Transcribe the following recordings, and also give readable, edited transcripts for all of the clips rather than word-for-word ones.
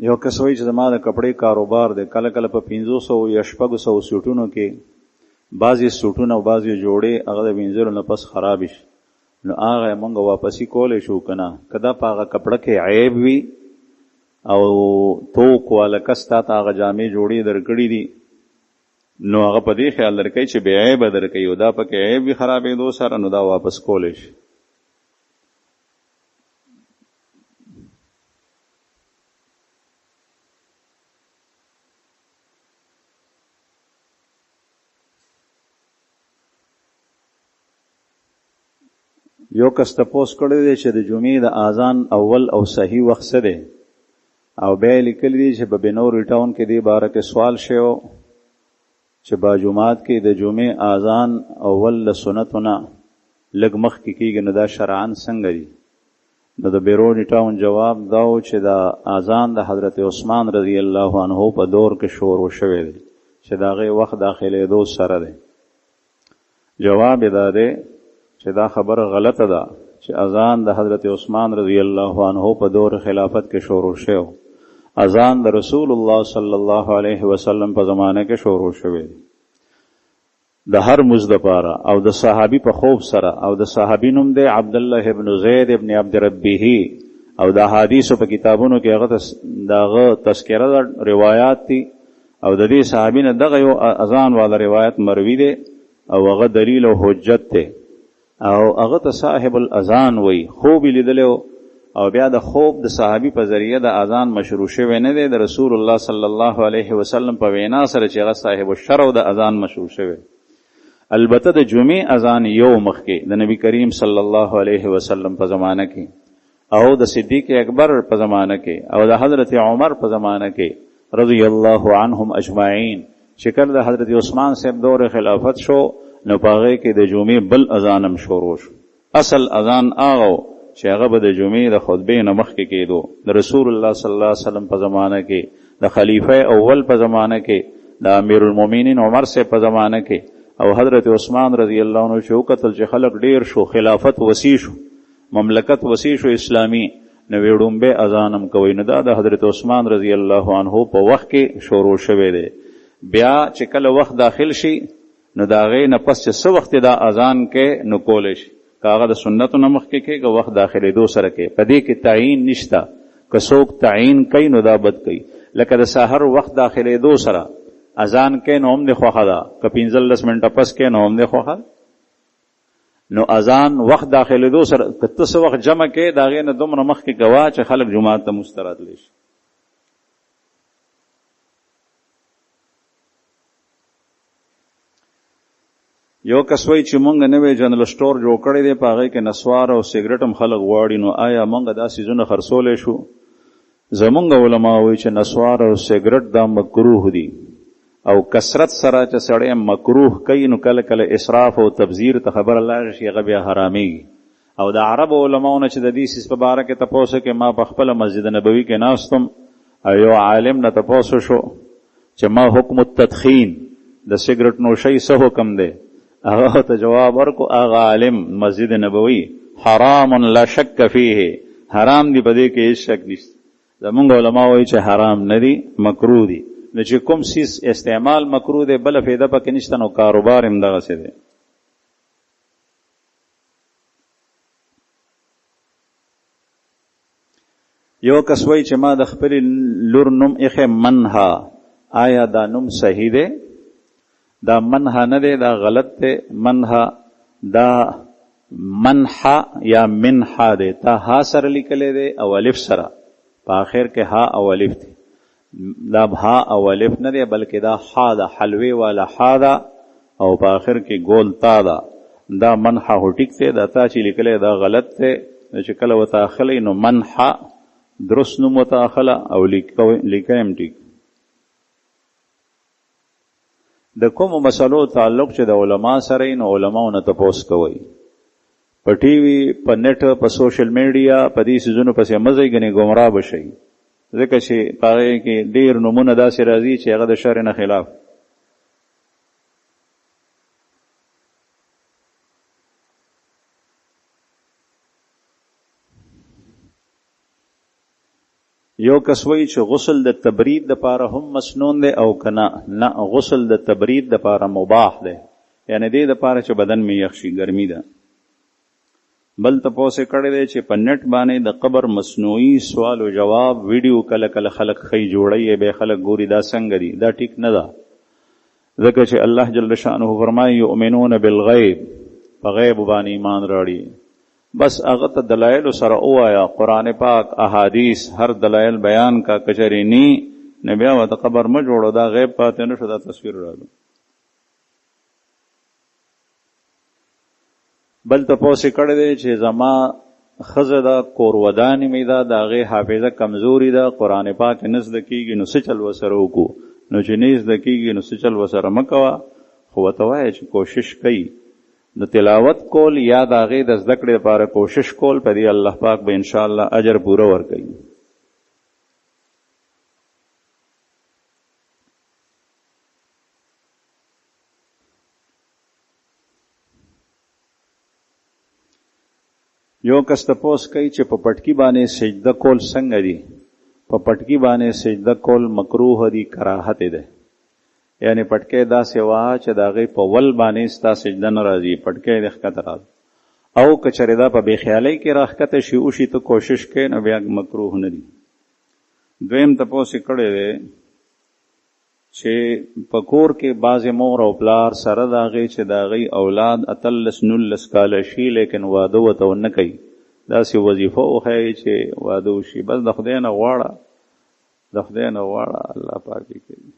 یو کس وایي چې زما د کپړې کاروبار دی، کله کله په 500 یا 600 سوټونو کې بعضې سوټونه او بعضې جوړې هغه د وینځلو نه پس خراب شي، نو هغه موږ واپسې کولی شو که نه؟ که دا په هغه کپړه کې عیب وي او توک والا کس تا ته هغه جامې جوړې درکړي دي، نو هغه په دې خیال درکوي چې بې عیبه درکوي او دا پکې عیب وي خرابېدو سره، نو دا واپس کولی شي. یو کس تپوس کړی دی چې د جمعې د اذان اول او صحیح وخت څه دی، او بیا یې لیکلی دی چې په بنوري ټاون کې دې باره کې سوال شوی چې با جمعات کې د جمعې اذان اول له سنتو نه لږ مخکې کېږي، نو دا شرعاً څنګه دي؟ نو د بیروني ټاون جواب دا و چې دا اذان د حضرت عثمان رضی الله عنه په دور کې شروع شوی دی چې د هغې وخت داخلېدو سره دی. جواب یې دا دی چې دا خبره غلطه ده چې اذان د حضرت عثمان رضی الله عنه په دور خلافت کې شروع شو. اذان د رسول الله صلی الله علیه وسلم په زمانه کې شروع شوی دی د هر مزد لپاره او د صحابي په خوب سره، او د صحابي نوم دی عبدالله ابن زید ابن عبد ربه، او د حدیثو په کتابونو کې هغه دغه تذکره روایات دي، او د دې صحابي نه دغه یو اذان والا روایت مروي دی او هغه دلیل او حجت دی، او هغه ته صاحب الاذان وی. خوب لیدلو او بیا د خوب د صحابي په ذریعه د اذان مشروع شوی نه دی، د رسول الله صلی الله علیه وسلم په وینا سره چې هغه صاحب الشرع د اذان مشروع شوی. البته د جمعې اذان یو مخکې د نبی کریم صلی الله علیه وسلم په زمانه کې، او د صدیق اکبر په زمانه کې، او د حضرت عمر په زمانه کې رضی الله عنهم اجمعین، چې کله د حضرت عثمان صاحب دور خلافت شو نو په هغې کې د جمعې بل اذان هم شروع شو. اصل اذان هغه چې هغه به د جمعې د خطبې نه مخکې کېدو، د رسول الله صلی الله علیه وسلم په زمانه کې، د خلیفه اول په زمانه کې، د امیر المؤمنین عمر صاحب په زمانه کې، او حضرت عثمان رضی الله عنه چې وکتل چې خلق ډیر شو، خلافت وسیع شو، مملکت وسیع شو اسلامی، نو وړومبی اذان هم کوي. نو دا د حضرت عثمان رضی الله عنه په وخت کې شروع شوی دی. بیا چې کله وخت داخل شي نو دا هغې نه پس چې څه وخت دا اذان کې نو کولی شي، که هغه د سنتو نه مخکې کې، که وخت داخلېدو سره کې. په دې کې تعیین نشته، که څوک تعیین کوي نو دا بد کوي. لکه د سحر وخت داخلېدو سره اذان کې نو هم د خوښه ده، که 15 منټه پس کې نو هم د خوښه ده. نو اذان وخت داخلېدو سره که ته څه وخت جمع کې د هغې نه دومره مخکې کوه چې خلک جومات ته مونځ ته راتلی شي. یو کس وایي چې مونږ نوی جنرل سټور جوړ کړی دی، په هغې کې نسوار او سګرټ هم خلک غواړي، نو آیا مونږ دا څیزونه خرڅولی شو؟ زمونږ علما وایي چې نسوار او سګرټ دا مکروه دي، او کثرت سره چې سړی مکروه کوي نو کله کله اسراف او تبذیر ته خبره لاړ شي، هغه بیا حرامېږي. او د عربو علماو نه چې د دې څیز په باره کې تپوس کې، ما په خپله مسجد نبوي کې ناستم او یو عالم نه تپوس شو چې ما حکم التدخین د سګرټ نوشۍ څه حکم دی؟ هغه ته جواب ورکو هغه عالم مسجد نبوي حرام لا شک فیه، حرام دی، په دې کې هیڅ شک نشته. زمونږ علما وایي چې حرام نه دي، مکروه دي. نو چې کوم سیز استعمال مکروه دی بله فایده پکې نشته، نو کاروبار هم دغسې دی. یو کس وایي چې ما د خپلې لور نوم ایښی منها، آیا دا نوم صحیح دی؟ دا منها نه دی، دا غلط دی. منها دا منحا یا منحا دی، تا ها سره لیکلی دی او الف سره، په آخر کې ها او الف دی. دا ها او الف نه دی بلکې دا حا ده، حلوی والا حا ده، او په آخر کې ګول تا ده. دا منحا هو ټیک دی، دا تا چې لیکلی دا غلط دی. چې کله ورته اخلی نو منحا درست نوم ورته اخله او لیکه هم ټیک. د کومو مسلو تعلق چې د علما سره نو علماو نه تپوس کوئ. په ټي وي، په نیټ، په سوشل میډیا، په دې څیزونو پسې مه ځئ، ګنې ګمراه به شئ، ځکه چې په هغې کې ډېر نومونه داسې راځي چې هغه د شرع نه خلاف. یو کسوی چې غسل د تبرید د پاره هم مسنون دی او کنا نه غسل د تبرید د پاره مباح دی، یعنی دې د پاره چې بدن می یخ شي ګرمي ده. بل تپوسه کړی دی چې په نت باندې د قبر مصنوعي سوال او جواب ویډیو کله کله خلک خی جوړي به خلک ګوري دا څنګه دي، دا ټیک نه ده. ځکه چې الله جل شانه فرمایي یؤمنون بالغیب، په غیب باندې ایمان راړي. بس هغه ته دلایل سره وایا، قرآن پاک احادیث هر دلایل بیان کا کچری نی نبی او د قبر ما جوړو، دا غیب پاتې نشو، دا تصویر راځي. بل تپوسې کړی دی چې زما ښځه ده کور ودانې مې ده، د هغې حافظه کمزوري ده، قرآن پاک نه زده کېږي، نو څه چل ورسره وکړو؟ نو چې نه زده کېږي نو څه چل ورسره مه کوه، خو ورته وایه چې کوشش کوي د تلاوت کول یا د هغې د زده کړې لپاره کوشش کول، په دې الله پاک به انشاءالله اجر پوره ورکوي. یو کس تپوس کوي چې په پټکي باندې سجده کول څنګه دي؟ په پټکي باندې سجده کول مکروه دي، کراهت ده. یعنی پټکی داسې واه چې د هغې په ول باندې ستا سجده نه راځي، پټکی دې ښکته راځي. او که چېرې دا په بېخیالۍ کې راښکته شي وشي ته کوشش کوې نو بیا مکروه نه دي. دویم تپوس یې کړی دی چې په کور کې بعضې مور او پلار سره د هغې چې د هغې اولاد 18-19 کاله شي لیکن واده ورته ونه کوي، داسې وظیفه وښایي چې واده وشي. بس د خدای نه غواړه، د خدای نه غواړه، الله پاک یې کوي.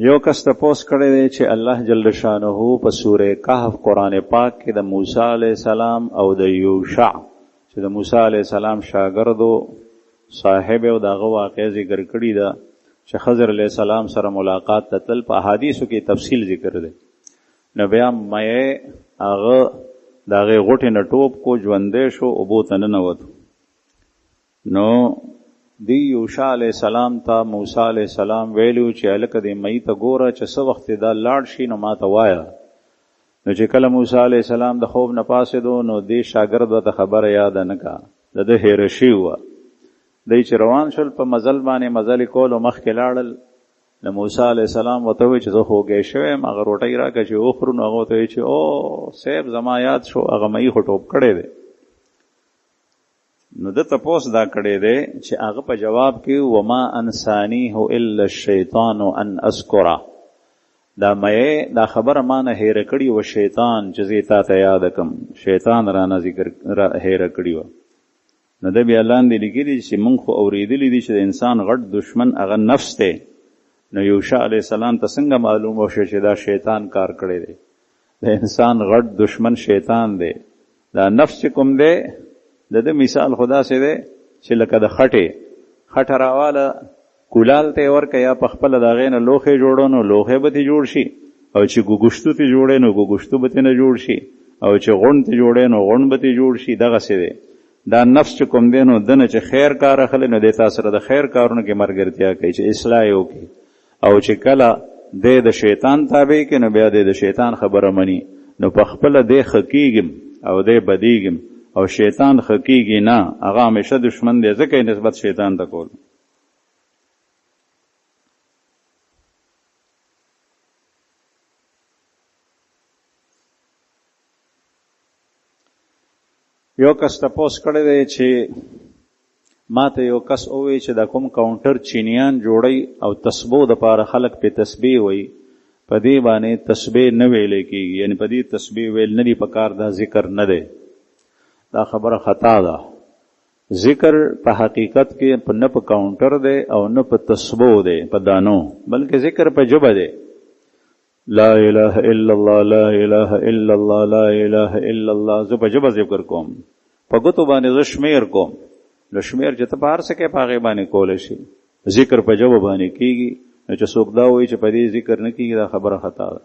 یو کس تپوس کړی دی چې الله جل شانه په سوره کهف قرآن پاک کې د موسی علیه السلام او د یوشع چې د موسی علیه السلام شاګردو صاحب او دغه واقعه ذکر کړي ده چې خضر علیه السلام سره ملاقات ته تل په احادیثو کې تفصیل ذکر دی. نو بیا مې هغه د هغې غوټې نه ټوپ کو، ژوندی شو، اوبو ته ننوتو. نو دی یوشع علیہ السلام ته موسی علیہ السلام ویلو چې هلکه دې مئی ته ګوره چې څه وخت دا لاړ شي نو ما ته وایه. نو چې کله موسی علیہ السلام د خوب نه پاسېدو نو دې شاګرد ورته خبره یاده نه کړه، د ده هیره شوي وه. دی چې روان شول په مزل باندې مزل یې کولو مخکې لاړل، نو موسی علیہ السلام ورته وویل چې زه خوږی شوی یم، هغه روټۍ راکړه چې وخورو. نو هغه ورته ویل چې او صاحب زما یاد شو، هغه مئی خو ټوپ کړی دی. نو ده تپوس دا کړی دی چې هغه په جواب کې وما انسانیه الا الشیطان ان اذکره، دا مې دا خبره ما نه هیره کړې وه شیطان چې زه تا ته یاده کړم، شیطان رانه ذکر هیره کړې وه. نو ده بیا لاندې لیکلي چې موږ خو اورېدلي دي چې د انسان غټ دشمن هغه نفس دی. نو یوشع علیه السلام ته څنګه معلومه شوه چې دا شیطان کار کړی دی؟ د انسان غټ دشمن شیطان دی. دا نفس چې کوم دی د ده مثال خدا سي دی چې لکه د خټه راواله کولال ته یې ورکه یا په خپله د هغې نه لوښی جوړو نو لوښی به ترې جوړ شي، او چې ګوګشتو ته جوړی نو ګوګشتو به ترې نه جوړ شي، او چې غونډ ته جوړی نو غونډ به ترې جوړ شي. دغسې دی دا نفس چې کوم دی نو ده نه چې خیر کار اخلي نو دی تا سره د خیر کارونو کې ملګرتیا کوي چې اصلاح یې وکړي، او چې کله دی د شیطان تابع کړي نو بیا دی د شیطان خبره مني. نو په خپله دی ښه کېږم او دی بدېږم، او شیطان خکیږي نه، هغه همیشه دشمن دی، ځکه یې نسبت شیطان ته کول. یو کس تپوس کړی دی چې ما ته یو کس ووایي چې دا کوم کاونټر چینیان جوړی او تسبو دپاره خلک پې تسبیح وایي، په دې باندې تسبیح نه ویلی کېږي، یعنی په دې تسبیح ویل نه دي پکار، دا ذکر نه دی. دا خبره خطا ده. ذکر په حقیقت کې نه په کاونټر دی او نه په تسبو دی په دانو، بلکې ذکر په ژبه دی. لا اله الا الله، لا اله الا الله، لا اله الا الله. زه په ژبه ذکر کوم، په ګوتو باندې زه شمیر کوم. نو شمیر چې ته په هر څه کې په هغې باندې کولی شي، ذکر په ژبه باندې کېږي. نو چې څوک دا وایي چې په دې ذکر نه کېږي، دا خبره خطا ده.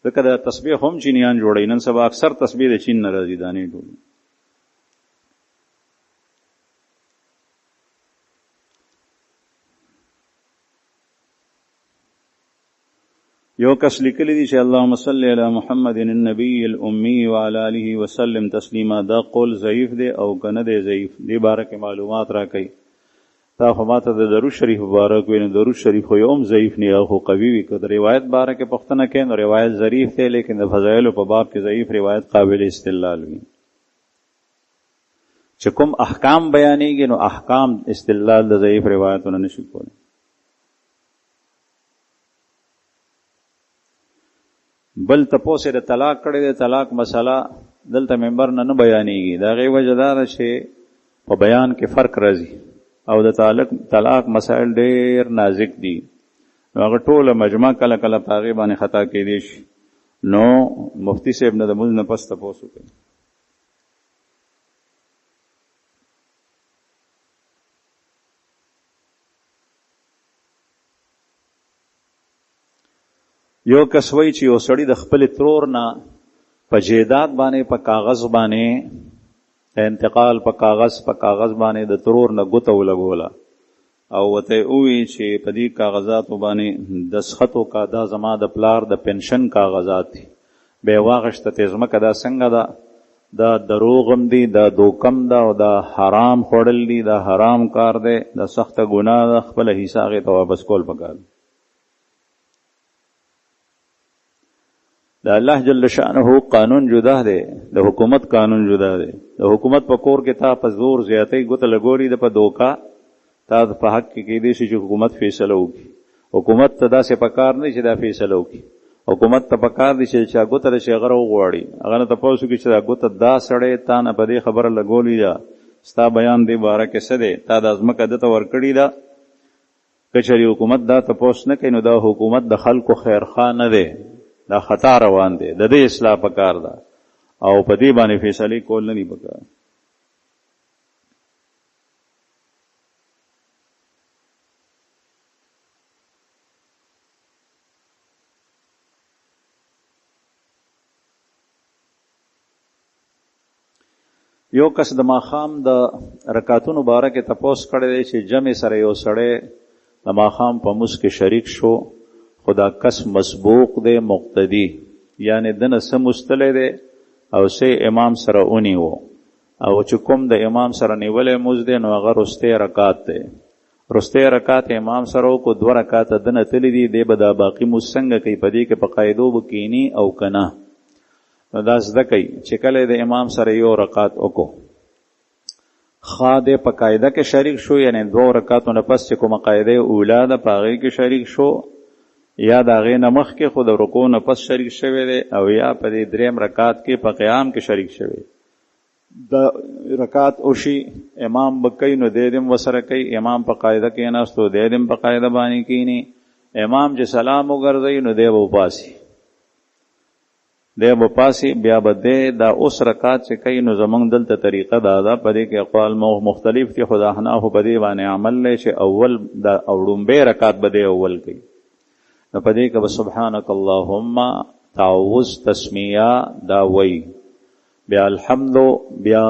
ځکه دا تسبیح هم چینیان جوړوي، نن سبا اکثر تسبیح د چین نه راځي، دانې ټول. یو کس لیکلی دی چې اللهم صل علی محمد النبی الامی وعلى آله وسلم تسلیما، دا قول ضعیف دی او کنه دی ضعیف، دی باره کې معلومات را کوي. تا خو ماته د درود شریف مبارک ویني، درود شریف خو یوم ضعیف نه او قوي وي. که د روایت باره کې پوښتنه کوي نو روایت ضعیف دی، لیکن د فضایلو په باب کې ضعیف روایت قابل استدلال وي. چې کوم احکام بیانېږي نو احکام استدلال د ضعیف روایتونو نشي کولی. بل تپوس د طلاق کړی د طلاق مسله دلته منبر نه بیانېږي. د هغې وجه دا ده چې په بیان کې فرق راځي او د طلاق مسائل ډېر نازک دي، نو هغه ټوله مجمع کله کله په هغې باندې خطا کېدی شي. نو مفتی صاحب نه د مونځ نه پس تپوس وکړي. یو کس وایي چې یو سړي د خپل ترور نه په جیداد باندې په کاغذ باندې انتقال په کاغذ باندې د ترور نه ګوته ولګوله او ورته ووایي چې په دې کاغذاتو باندې دستخط وکړه، دا زما د پلار د پنشن کاغذات دي. بیا یې واخیسته ته ځمکه دا څنګه ده؟ دا دروغ هم دي، دا دوکم ده او دا حرام خوړل دي، دا حرام کار دی، دا سخته ګناه ده. خپله حصه هغې ته واپس کول پکار. د الله جل شأنه قانون جدا دی، د حکومت قانون جدا دی. د حکومت په کور کې تا په زور زیاتی ګوته لګولي ده، په دوکا تا په حق کې کېدی شي چې حکومت فیصله وکړي. حکومت ته داسې پکار نه چې دا فیصله وکړي. حکومت ته پکار دی چې چا ګوته د شي هغه وغواړي، هغه نه تپوس وکړي چې دا ګوته دا سړی تا نه په دې خبره لګولي ده، ستا بیان دې باره کې څه دی، تا دا ځمکه ده ته ورکړې ده. که چېرې حکومت دا تپوس نه کوي نو دا حکومت د خلکو خیرخواه نه دی، دا خطا روان دی. د دې اصلاح پکار ده او په دې باندې فیصلې کول نه دي پکار. یو کس د ماښام د رکعتونو باره کې تپوس کړی دی چې جمع سره یو سړی د ماښام په مونځ کې شریک شو، خدا کس مسبوق دی مقتدی، یعنی دنه څه مستلی دی او څه امام سره ونیو، او چې کوم د امام سره نیولی مونځ دی نو هغه رستی رکعت دی. رستی رکعت امام سره وکړو، 2 رکعته دنه تللی دي، دی به دا باقي مونځ څنګه کوي؟ په دې کې په قاعدو به کینی او که نه؟ نو دا زده کوي چې کله د امام سره یو رکعت وکړو، خوا دی په قاعده کې شریک شو، یعنی 2 رکعتو نه پس چې کومه قاعده اوله ده په هغې کې شریک شو، یا د هغې نه مخکې خو د رکوع نه پس شریک شوی دی، او یا په دې 3 رکعت کې په قیام کې شریک شوی. د رکعت وشي امام به کوي نو دی دم ورسره کوي، امام په قاعده کې ناستو دی دم په قاعده باندې کینی. امام چې سلام وګرځوي نو دی به وپاسي، بیا به دی دا اوس رکعت چې کوي. نو زمونږ دلته طریقه دا ده، په دې کې اقوال مختلف دي، خو د احنافو په دې باندې عمل دی چې اول دا لومبی رکعت به دی اول کوي. نو په دې کې به سبحانک اللهم تعوذ تسمیه دا وی، بیا الحمد، بیا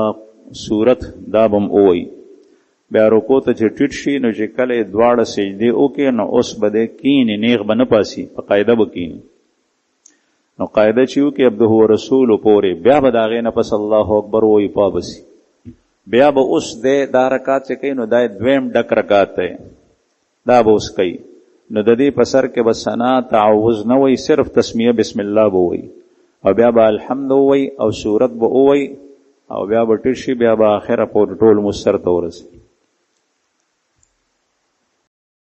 سورت دا بم اوی، بیا رکوع ته چې ټیټ شي نو چې کله دواړه سجدې وکړي نو اوس به دی کینې، نیغ به نه پاسي، په قاعده به کینې. نو قاعده چې وکړي عبده ورسولو پورې، بیا به د هغې نه پس الله اکبر وایي پابسي. بیا به اوس دی دا رکعت چې کوي نو دا 2م ډک رکعت دی، دا به اوس کوي. نو د دې په سر کې به ثنا تعوذ نه وایي، صرف تسمیه بسم الله به وایي، او بیا به الحمد وایي او سورت به وایي، او بیا به ټیټ شي، بیا به آخره پورې ټول مستر ته ورسي.